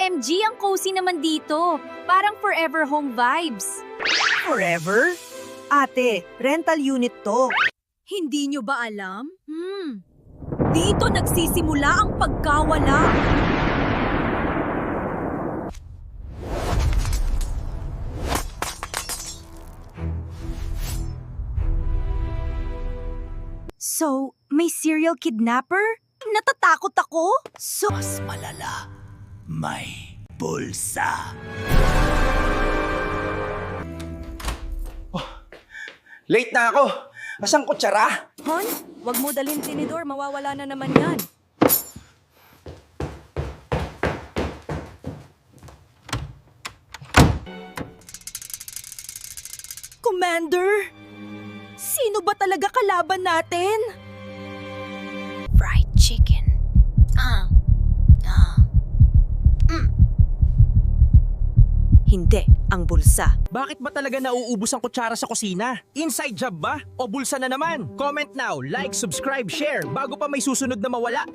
OMG, ang cozy naman dito. Parang forever home vibes. Forever? Ate, rental unit to. Hindi nyo ba alam? Dito nagsisimula ang pagkawala. So, may serial kidnapper? Natatakot ako? So, Mas malala, may bulsa. Late na ako! Asang kutsara? Hon, wag mo dalhin tinidor, mawawala na naman yan. Commander! Sino ba talaga kalaban natin? Fried chicken. Hindi, ang bulsa. Bakit ba talaga nauubos ang kutsara sa kusina? Inside job ba? O bulsa na naman? Comment now, like, subscribe, share bago pa may susunod na mawala.